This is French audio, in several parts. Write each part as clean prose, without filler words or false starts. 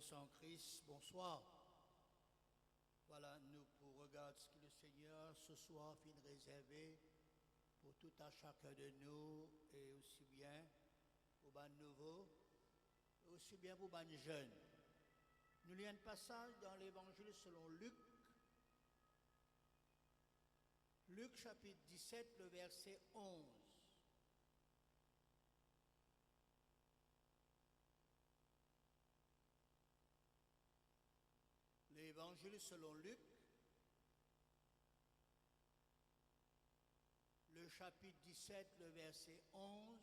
frères en Christ, bonsoir. Voilà, nous pour regarder ce que le Seigneur ce soir fin réservé pour tout un chacun de nous et aussi bien pour les nouveaux, aussi bien pour les jeunes. Nous lisons un passage dans l'évangile selon Luc. Luc chapitre 17, le verset 11. L'évangile selon Luc, le chapitre 17, le verset 11.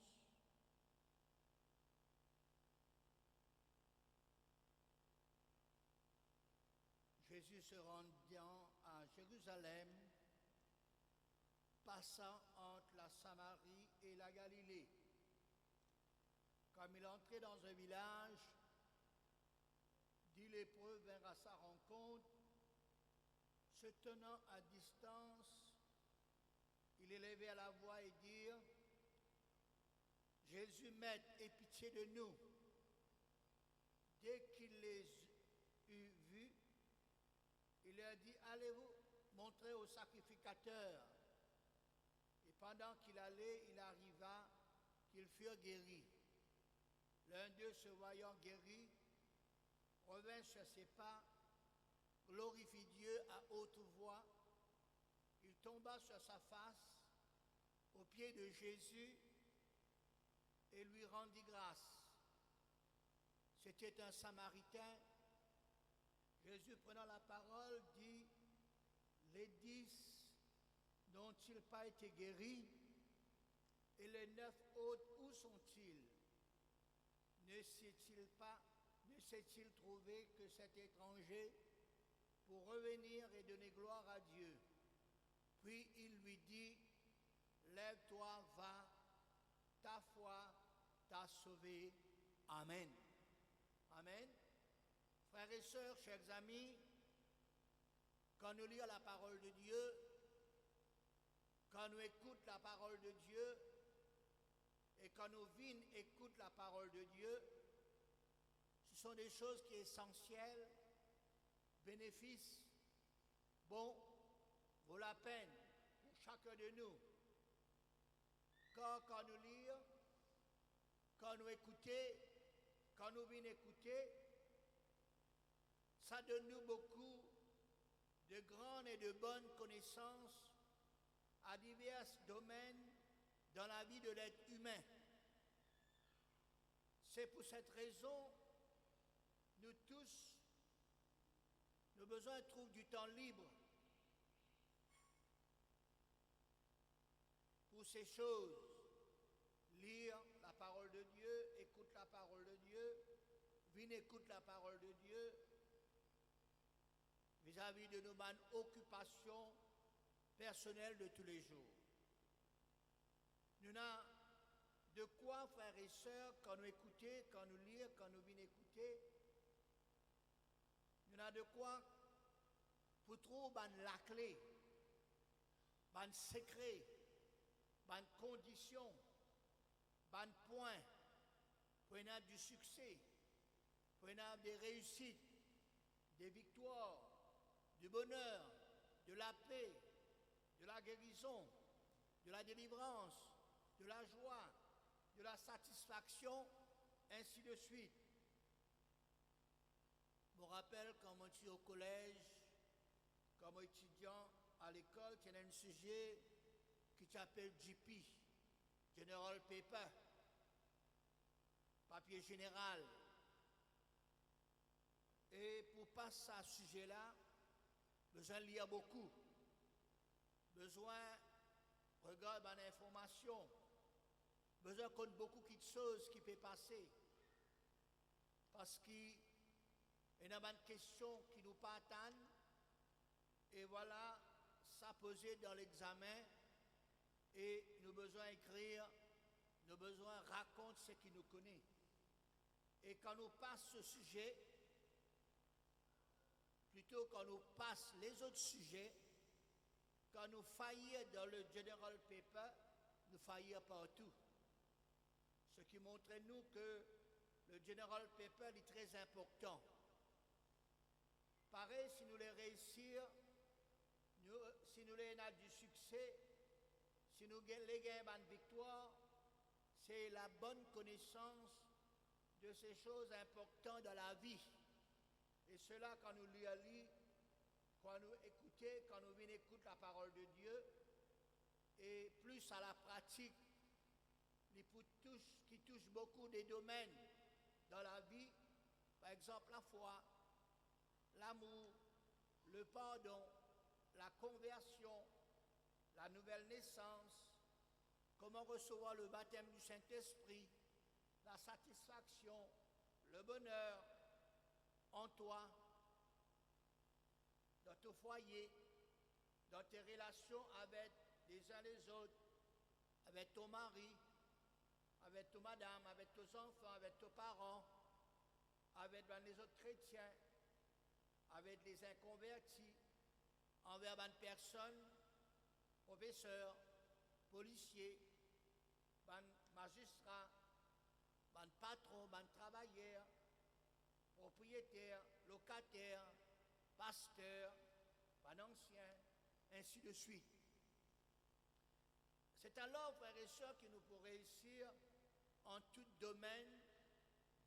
Jésus se rendant à Jérusalem, passant entre la Samarie et la Galilée. Comme il entrait dans un village, 10 lépreux vinrent à sa rencontre. Se tenant à distance, il élevait à la voix et dit : Jésus, Maître, aie pitié de nous. Dès qu'il les eut vus, il leur dit : Allez-vous montrer au sacrificateur. Et pendant qu'il allait, il arriva qu'ils furent guéris. L'un d'eux, se voyant guéri, revint sur ses pas, glorifie Dieu à haute voix. Il tomba sur sa face aux pieds de Jésus et lui rendit grâce. C'était un Samaritain. Jésus, prenant la parole, dit : Les 10 n'ont-ils pas été guéris? Et les 9 autres, où sont-ils? Ne s'est-il trouvé que cet étranger pour revenir et donner gloire à Dieu? Puis il lui dit : Lève-toi, va, ta foi t'a sauvé. Amen. Amen. Frères et sœurs, chers amis, quand nous lisons la parole de Dieu, quand nous écoutons la parole de Dieu, et quand nous vînes écouter la parole de Dieu, ce sont des choses qui sont essentielles, bénéfices, bon, vaut la peine pour chacun de nous. Quand nous lisons, quand nous écoutons, quand nous venons écouter, ça donne nous beaucoup de grandes et de bonnes connaissances à divers domaines dans la vie de l'être humain. C'est pour cette raison, nous tous, nous avons besoin de trouver du temps libre pour ces choses. Lire la parole de Dieu, écoute la parole de Dieu, viens écoute la parole de Dieu, vis-à-vis de nos occupations personnelles de tous les jours. Nous avons de quoi, frères et sœurs, quand nous écoutons, quand nous lisons, quand nous venons écouter, nous avons de quoi pour trouver la clé, le secret, les conditions, les points, pour avoir du succès, pour avoir des réussites, des victoires, du bonheur, de la paix, de la guérison, de la délivrance, de la joie, de la satisfaction, ainsi de suite. Je me rappelle quand je suis au collège, comme étudiant à l'école, il y a un sujet qui s'appelle GP, General Paper, papier général. Et pour passer à ce sujet-là, besoin de lire beaucoup, besoin de regarder l'information, besoin de connaître beaucoup de choses qui peuvent passer. Parce qu'il y a des questions qui nous attendent. Et voilà, ça posé dans l'examen. Et nous avons besoin d'écrire, nous avons besoin de raconter ce qui nous connaît. Et quand nous passons ce sujet, plutôt quand nous passons les autres sujets, quand nous faillissons dans le General Paper, nous faillissons partout. Ce qui montre nous que le General Paper est très important. pareil, si nous les réussir, si nous les avons du succès, si nous les gagnons une victoire, c'est la bonne connaissance de ces choses importantes dans la vie. Et cela, quand nous lisons, quand nous écoutons, quand nous venons écouter la parole de Dieu, et plus à la pratique, qui touche beaucoup des domaines dans la vie, par exemple la foi, l'amour, le pardon, la conversion, la nouvelle naissance, comment recevoir le baptême du Saint-Esprit, la satisfaction, le bonheur en toi, dans ton foyer, dans tes relations avec les uns les autres, avec ton mari, avec ton madame, avec tes enfants, avec tes parents, avec les autres chrétiens, avec les inconvertis, envers une personne, professeurs, policiers, magistrats, patrons, travailleurs, propriétaires, locataires, pasteurs, anciens, ainsi de suite. C'est alors, frères et sœurs, que nous pourrons réussir en tout domaine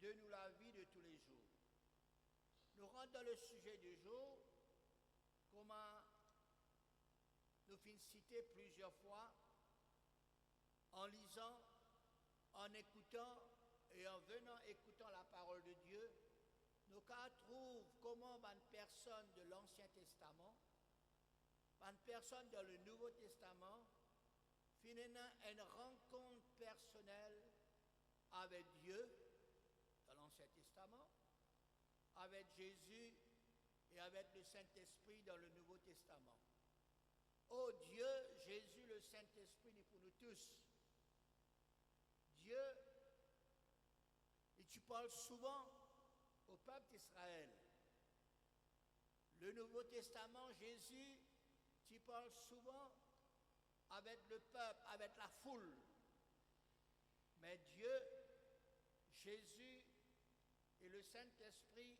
de nous la vie de tous les jours. Nous rentrons dans le sujet du jour, comment nous finissons citer plusieurs fois, en lisant, en écoutant et en venant écoutant la parole de Dieu, nous trouvons comment une personne de l'Ancien Testament, une personne dans le Nouveau Testament, finalement une rencontre personnelle avec Dieu dans l'Ancien Testament, avec Jésus et avec le Saint-Esprit dans le Nouveau Testament. Oh Dieu, Jésus, le Saint-Esprit est pour nous tous. Dieu, et tu parles souvent au peuple d'Israël. Le Nouveau Testament, Jésus, tu parles souvent avec le peuple, avec la foule. Mais Dieu, Jésus et le Saint-Esprit,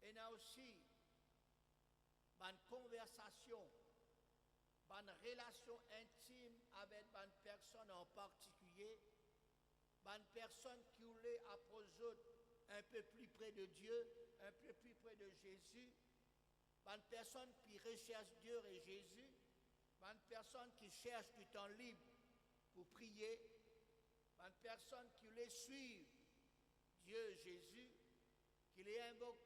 il y a aussi une conversation, une relation intime avec une personne en particulier, une personne qui voulait approcher un peu plus près de Dieu, un peu plus près de Jésus, une personne qui recherche Dieu et Jésus, une personne qui cherche du temps libre pour prier, une personne qui voulait suivre Dieu Jésus, qui les invoque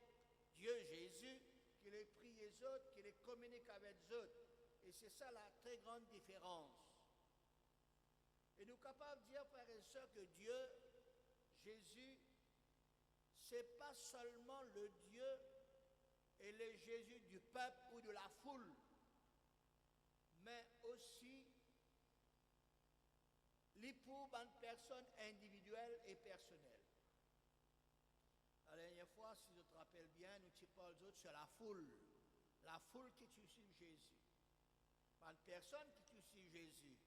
Dieu Jésus, qui les prie les autres, qui les communique avec les autres. Et c'est ça la très grande différence. Et nous sommes capables de dire, frères et sœurs, que Dieu, Jésus, ce n'est pas seulement le Dieu et le Jésus du peuple ou de la foule, mais aussi pour une personne individuelle et personnelle. La dernière fois, si je te rappelle bien, nous parlons sur la foule qui tue Jésus. Une personne qui tue Jésus.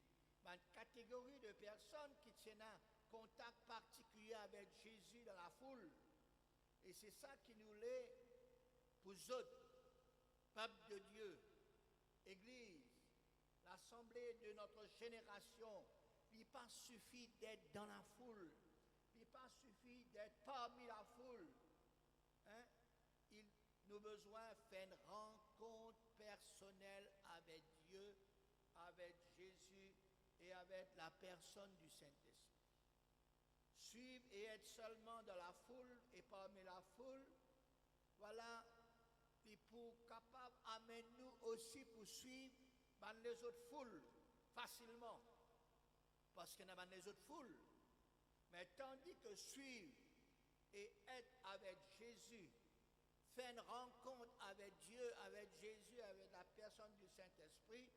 Une catégorie de personnes qui tiennent un contact particulier avec Jésus dans la foule. Et c'est ça qui nous l'est pour nous autres, peuple de Dieu, Église, l'assemblée de notre génération. Il n'est pas suffit d'être dans la foule. Il n'est pas suffit d'être parmi la foule. Hein? Nous avons besoin de faire une rencontre personnelle avec Dieu, avec Jésus et avec la personne du Saint-Esprit. Suivre et être seulement dans la foule et parmi la foule, voilà, et pour capable d'amener nous aussi pour suivre les autres foules facilement. Parce qu'il y a les autres foules. Mais tandis que suivre et être avec Jésus, faire une rencontre avec Dieu, avec Jésus, avec la personne du Saint-Esprit,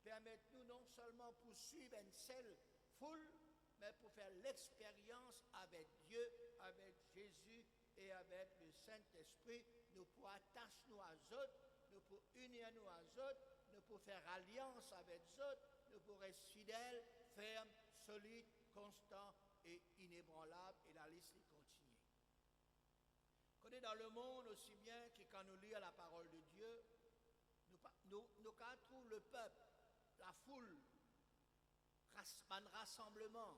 permet-nous non seulement pour suivre une seule foule, mais pour faire l'expérience avec Dieu, avec Jésus et avec le Saint-Esprit. Nous pour attacher nous à eux, nous pour unir nous à eux, nous pour faire alliance avec eux, nous pour être fidèles, fermes, solides, constants et inébranlables. Et la liste continue. Quand On est dans le monde aussi bien que quand nous lisons la parole de Dieu, nous trouvons le peuple, la foule, un rassemblement,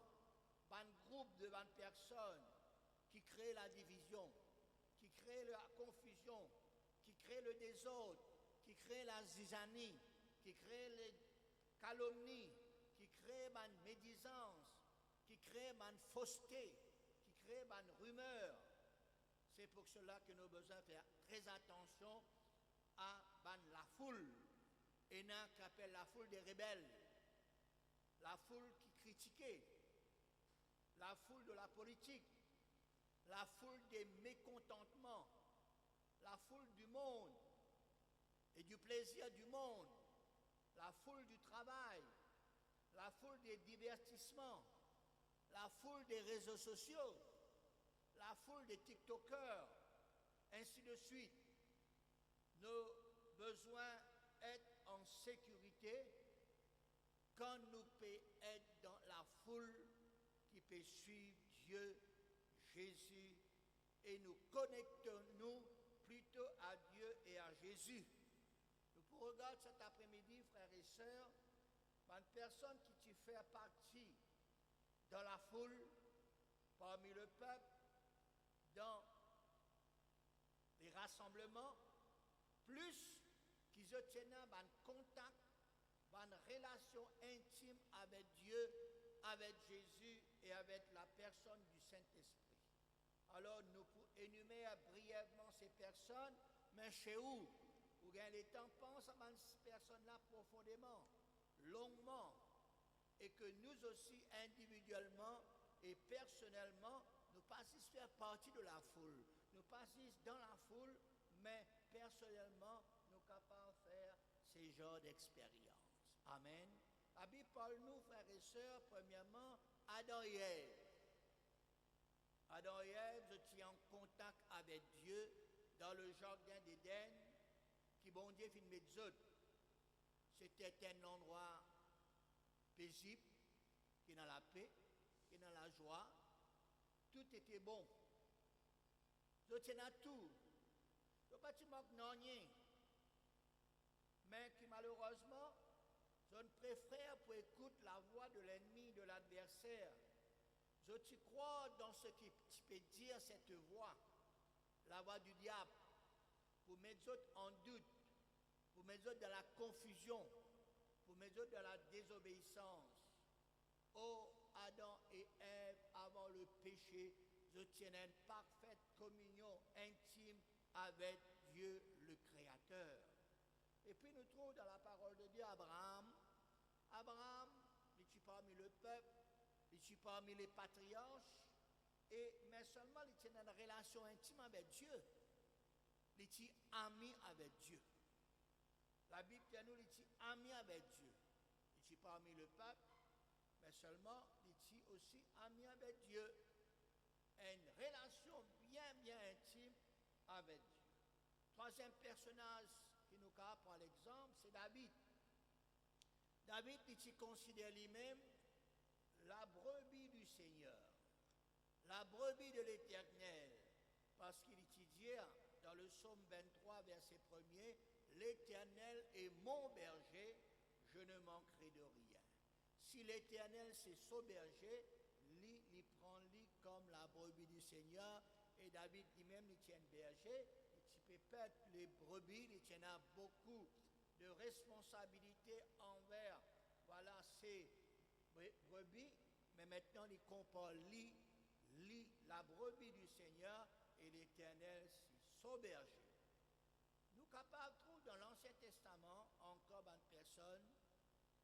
un groupe de 20 personnes qui créent la division, qui créent la confusion, qui créent le désordre, qui créent la zizanie, qui créent les calomnies, qui créent la médisance, qui créent la fausseté, qui créent la rumeur. C'est pour cela que nous avons besoin de faire très attention à la foule. Et il y a qui appelle la foule des rebelles, la foule qui critiquait, la foule de la politique, la foule des mécontentements, la foule du monde et du plaisir du monde, la foule du travail, la foule des divertissements, la foule des réseaux sociaux, la foule des TikTokers, ainsi de suite. Nos besoins être en sécurité quand nous pouvons être dans la foule qui peut suivre Dieu, Jésus, et nous connectons-nous plutôt à Dieu et à Jésus. Nous pouvons regarder cet après-midi, frères et sœurs, une personne qui fait partie dans la foule, parmi le peuple, dans les rassemblements, plus qu'ils obtiennent un contact, une relation intime avec Dieu, avec Jésus et avec la personne du Saint-Esprit. Alors nous pouvons énumérer brièvement ces personnes, mais chez où gagnez les temps, pense à ces personnes-là profondément, longuement, et que nous aussi individuellement et personnellement, nous passons faire partie de la foule. Nous passons dans la foule, mais personnellement, nous sommes capables de faire ces genres d'expériences. Amen. La Bible parle nous, frères et sœurs, premièrement, Adam et Ève. Adam et Ève, vous étiez en contact avec Dieu dans le jardin d'Éden, qui bon Dieu fit mettre eux. C'était un endroit paisible, qui est dans la paix, qui est dans la joie. Tout était bon. Vous étiez dans tout. Vous n'avez pas manqué rien. Mais qui malheureusement, je préfère pour écouter la voix de l'ennemi, de l'adversaire. Je crois dans ce qui peut dire cette voix, la voix du diable, pour mettre autres en doute, pour mettre autres dans la confusion, pour mettre autres dans la désobéissance. Oh Adam et Ève, avant le péché, je tiens une parfaite communion intime avec Dieu le Créateur. Et puis nous trouvons dans la parole de Dieu Abraham. Abraham, il est parmi le peuple, il est parmi les patriarches, mais seulement il tient une relation intime avec Dieu. Il est ami avec Dieu. La Bible dit nous, il est ami avec Dieu. Il est parmi le peuple, mais seulement il est aussi ami avec Dieu. Une relation bien intime avec Dieu. Troisième personnage qui nous prend l'exemple, c'est David. David, il considère lui-même la brebis du Seigneur, la brebis de l'Éternel, parce qu'il étudiait dans le psaume 23, verset 1er, l'Éternel est mon berger, je ne manquerai de rien. Si l'Éternel c'est son berger, il prend lui comme la brebis du Seigneur, et David lui-même, il tient berger, il peut perdre les brebis, il tient beaucoup de responsabilités envers, ces brebis, mais maintenant il compare la brebis du Seigneur et l'Éternel, c'est son berger. Nous sommes capables de trouver dans l'Ancien Testament encore une personne,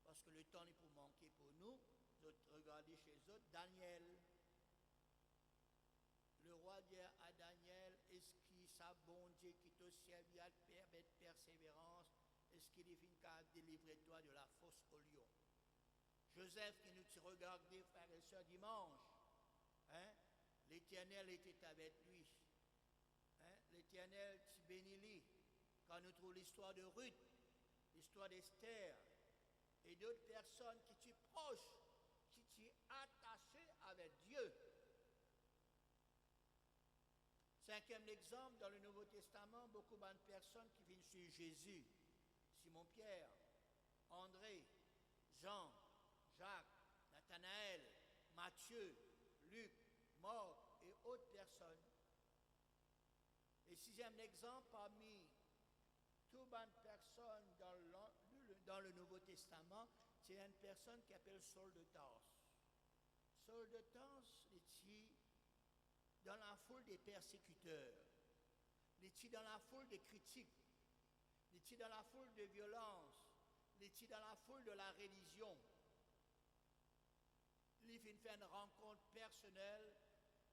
parce que le temps n'est pour manquer pour nous, de regarder chez eux, Daniel. Le roi dit à Daniel, est-ce qu'il sa bon Dieu qui te servi à permettre persévérance, est-ce qu'il est fini qu'à délivrer toi de la fosse au lion? Joseph qui nous regardait, frères et sœurs, dimanche, l'Éternel était avec lui. L'Éternel t'y bénit lui. Quand nous trouvons l'histoire de Ruth, l'histoire d'Esther, et d'autres personnes qui t'y proches, qui t'y attachées avec Dieu. 5 Cinquième exemple, dans le Nouveau Testament, beaucoup de personnes qui viennent suivre Jésus. Simon-Pierre, André, Jean, Jacques, Nathanaël, Matthieu, Luc, Marc et autres personnes. Et sixième exemple, parmi toutes les personnes dans le Nouveau Testament, c'est une personne qui s'appelle Saul de Tarse. Saul de Tarse était dans la foule des persécuteurs, il était dans la foule des critiques, il était dans la foule de violence, il était dans la foule de la religion. Il a fait une rencontre personnelle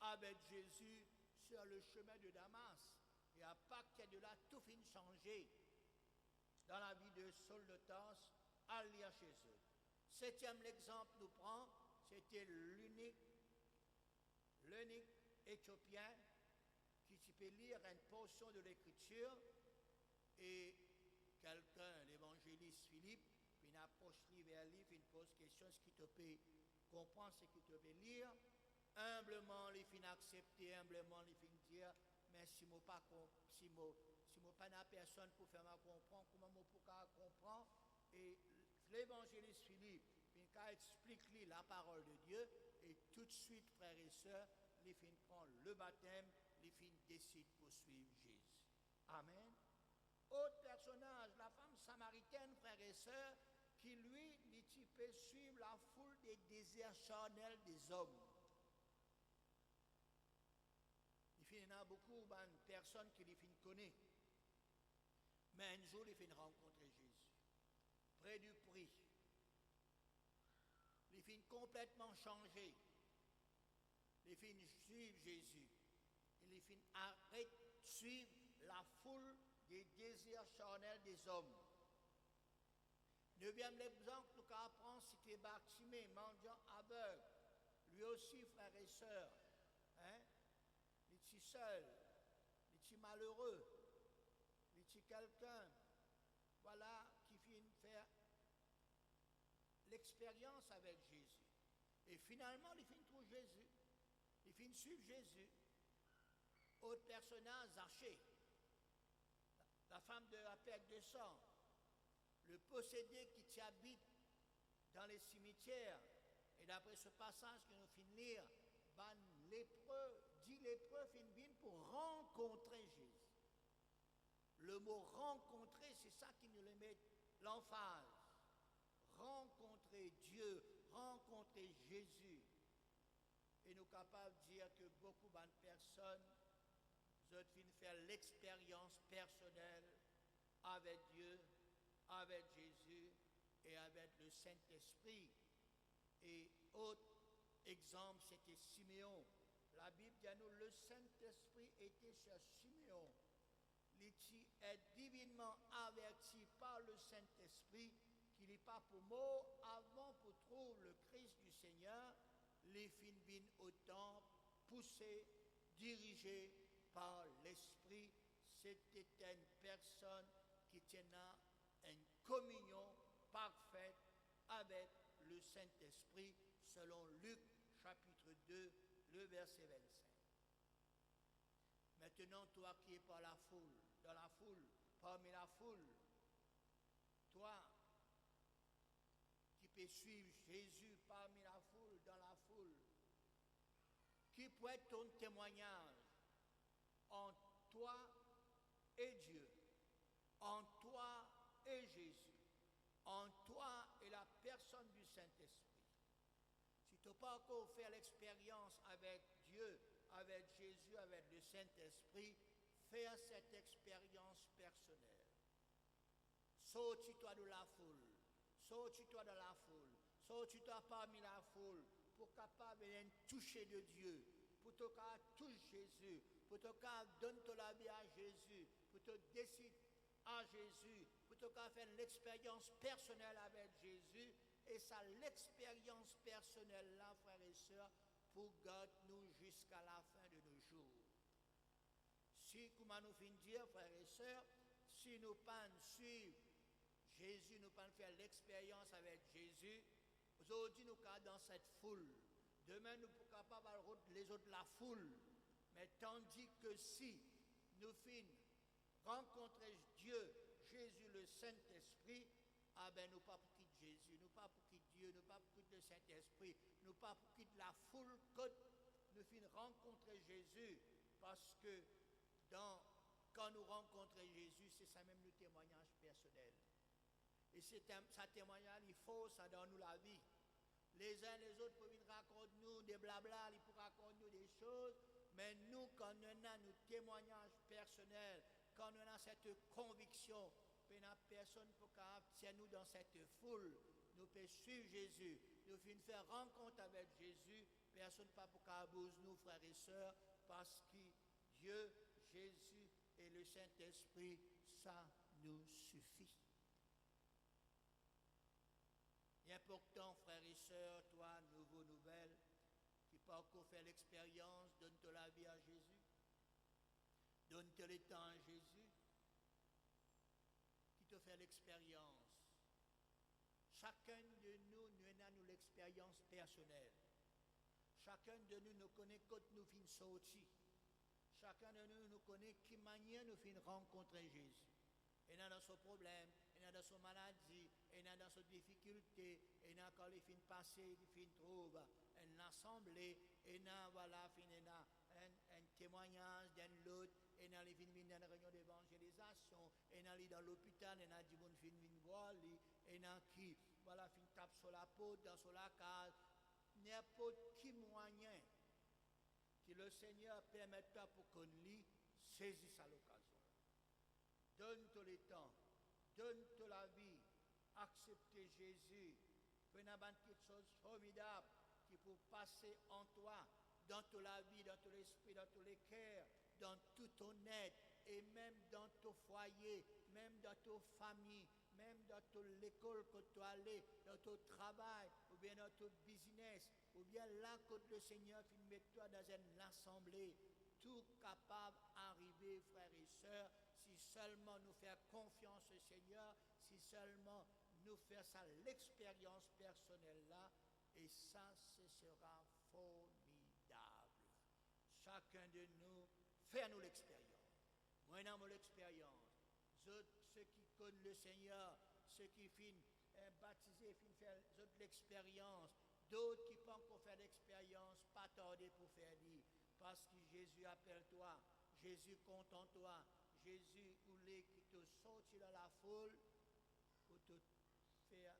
avec Jésus sur le chemin de Damas. Et à partir de là, tout finit changé dans la vie de Saul de Tarse à lire chez eux. Septième exemple nous prend, c'était l'unique Éthiopien qui peut lire une portion de l'Écriture et quelqu'un, l'évangéliste Philippe, une approche vers lui, une pose question, ce qui te peut comprendre, ce qui te peut lire. Humblement, il finit accepter, humblement, il finit dire, mais si moi pas na personne pour faire ma comprendre, comment moi pour comprendre? Et l'évangéliste Philippe, il explique la parole de Dieu, et tout de suite, frères et sœurs, il finit prendre le baptême, il finit décide pour suivre Jésus. Amen. Autre personnage, la femme samaritaine, frères et sœurs, qui lui, il peut suivre la foule des désirs charnels des hommes. Il y a beaucoup de personnes qui les connaissent. Mais un jour, il finit rencontrer Jésus. Près du prix. Il finit complètement changé. Il finit suivre Jésus. Il finit arrêter de suivre la foule des désirs charnels des hommes. Neuvième exemple que nous apprenons, c'était Bartimée, mendiant aveugle. Lui aussi, frères et sœurs, il était seul, il était malheureux, il était quelqu'un, voilà, qui finit faire l'expérience avec Jésus. Et finalement, il finit trouver Jésus, il finit suivre Jésus. Autre personnage, Zachée, la femme de la perte de sang, le possédé qui habite dans les cimetières. Et d'après ce passage que nous finissons de lire, dit lépreux finit pour rencontrer Jésus. Le mot rencontrer, c'est ça qui nous le met l'emphase. Rencontrer Dieu, rencontrer Jésus. Et nous sommes capables de dire que beaucoup de personnes ont fait l'expérience personnelle avec Dieu, avec Jésus et avec le Saint-Esprit. Et autre exemple, c'était Siméon. La Bible dit à nous, le Saint-Esprit était sur Siméon. Il est divinement averti par le Saint-Esprit qu'il n'est pas pour mort avant pour trouver le Christ du Seigneur, les filles viennent au temple, poussées, dirigées par l'Esprit. C'était une personne qui tenait une communion parfaite avec le Saint-Esprit, selon Luc chapitre 2, le verset 25. Maintenant, toi qui es par la foule, dans la foule, parmi la foule, toi qui peux suivre Jésus parmi la foule, dans la foule, qui peut être ton témoignage entre toi et Dieu, entre toi et Jésus, entre toi et la personne du Saint-Esprit. Si tu n'as pas encore fait l'expérience avec Dieu, avec Jésus, avec le Saint-Esprit, fais cette expérience personnelle. Sortis-toi de la foule, sortis-toi de la foule, sortis-toi parmi la foule pour capable de toucher de Dieu, pour te toucher Jésus, pour te donner la vie à Jésus, pour te décider à Jésus, pour te faire l'expérience personnelle avec Jésus. Et ça, l'expérience personnelle là, frères et sœurs, pour garder nous jusqu'à la fin de nos jours. Si, comme nous finissons de dire, frères et sœurs, si nous ne pas suivre Jésus, nous ne pas faire l'expérience avec Jésus, aujourd'hui nous sommes dans cette foule. Demain nous sommes capables de les autres la foule. Mais tandis que si nous finissons rencontrer Dieu, Jésus, le Saint-Esprit, ah ben nous pas pour quitter Jésus, nous pas pour quitter Dieu, nous pas pour quitter le Saint-Esprit, nous pas pour quitter la foule, que nous finissons rencontrer Jésus, parce que quand nous rencontrons Jésus, c'est ça même le témoignage personnel. Et ça témoignage, il faut ça dans nous la vie. Les uns les autres peuvent raconter nous des blabla, ils peuvent raconter nous des choses, mais nous, quand nous avons nos témoignages personnels, quand nous avons cette conviction, il n'y a personne pour tenir nous dans cette foule, nous pouvons suivre Jésus, nous pouvons faire rencontre avec Jésus, personne pas pour abuse nous, frères et sœurs, parce que Dieu, Jésus et le Saint-Esprit, ça nous suffit. Il est important, frères et sœurs, toi, nouveau, nouvelle, qui pas encore fait l'expérience, donne-toi la vie à Jésus, donne-toi le temps à Jésus, qui te fait l'expérience. Chacun de nous, nous avons l'expérience personnelle. Chacun de nous, nous connaît quand nous finissons sortir. Chacun de nous, nous connaît qui manière nous finissons rencontrer Jésus. Il y a dans son problème, il y a dans son maladie, il y a dans son difficulté, il y a quand il finit passer, il finit trouve une assemblée, il y a voilà, un témoignage d'un autre, il y a dans une réunion d'évangélisation, il y a dans l'hôpital, il y a du monde qui vient voir, il y a qui voilà, finit tape sur la peau, sur la case, n'importe qui moyen que le Seigneur permette pour qu'on lit, saisisse à l'occasion. Donne-toi le temps, donne-toi la vie, accepte Jésus, fais quelque chose de formidable qui peut passer en toi, dans toute la vie, dans tout l'esprit, dans tous les cœurs, dans tout ton être, et même dans ton foyer, même dans ta famille, même dans l'école que tu as allé, dans ton travail, ou bien dans ton business, ou bien là que le Seigneur met toi dans une assemblée, tout capable d'arriver, frères et sœurs, si seulement nous faisons confiance au Seigneur, si seulement nous faisons l'expérience personnelle là, et ça, ce sera formidable. Chacun de nous, fait-nous l'expérience. Moi, j'ai l'expérience. Ceux qui connaissent le Seigneur, ceux qui finissent baptisés, finissent faire l'expérience. D'autres qui ne peuvent pas encore faire l'expérience, pas tarder pour faire dire. Parce que Jésus appelle toi, Jésus compte en toi, Jésus voulait qui te sorti dans la foule pour te faire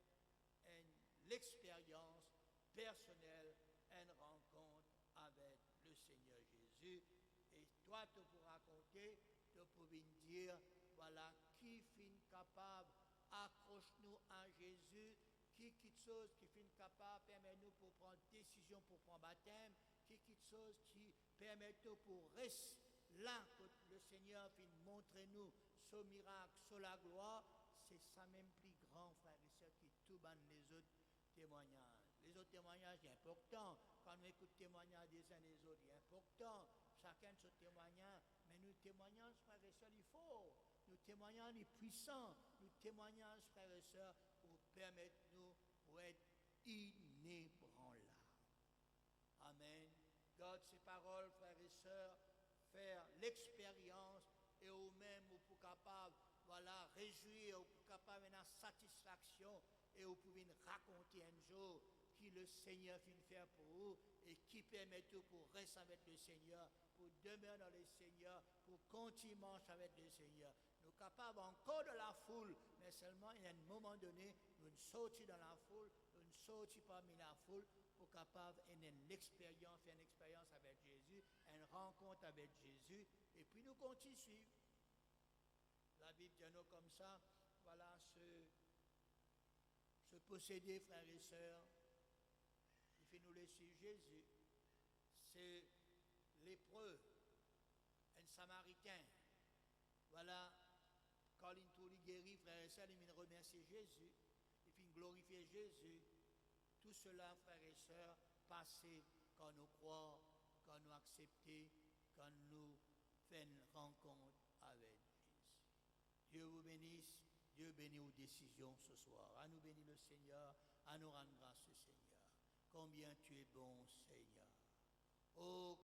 l'expérience personnelle, une rencontre avec le Seigneur Jésus. Et toi, tu pourras raconter, tu pourras dire, voilà, qui finit capable, accroche-nous à Jésus, qui quitte chose qui finit capable, permet-nous pour prendre décision pour prendre baptême, qui quitte chose qui permet-nous pour rester là que le Seigneur finit montrer nous ce miracle, ce la gloire, c'est ça même plus grand, frère et sœurs, qui tout banne les autres témoignages. Les autres témoignages sont importants. Quand nous écoutons les témoignages des uns des autres, c'est important. Chacun de ce témoignage, mais nous témoignons, frères et sœurs, il faut. Nous témoignons les puissants, nous témoignons, frères et sœurs, pour permettre nous pour être inébranlables. Amen. Garde ces paroles, frères et sœurs, faire l'expérience et au même ou pour capable, voilà, réjouir, ou pour capable une satisfaction et vous pouvez raconter un jour qui le Seigneur finit faire pour vous et qui permet tout pour rester avec le Seigneur, pour demeurer dans le Seigneur, pour continuer avec le Seigneur. Nous sommes capables encore de la foule, mais seulement il y a un moment donné, nous sortons dans la foule, nous sortons parmi la foule, pour capable une expérience, faire une expérience avec Jésus, une rencontre avec Jésus, et puis nous continuons. La Bible dit nous comme ça, voilà ce posséder, frères et sœurs, il fait nous laisser Jésus. C'est lépreux, un Samaritain. Voilà, quand il tout guéri, frères et sœurs, il remercie Jésus, il fait glorifier Jésus. Tout cela, frères et sœurs, passé quand nous croyons, quand nous acceptons, quand nous faisons une rencontre avec Jésus. Dieu vous bénisse, Dieu bénit vos décisions ce soir. À nous bénir le Seigneur, à nous rendre grâce, Seigneur. Combien tu es bon, Seigneur. Oh,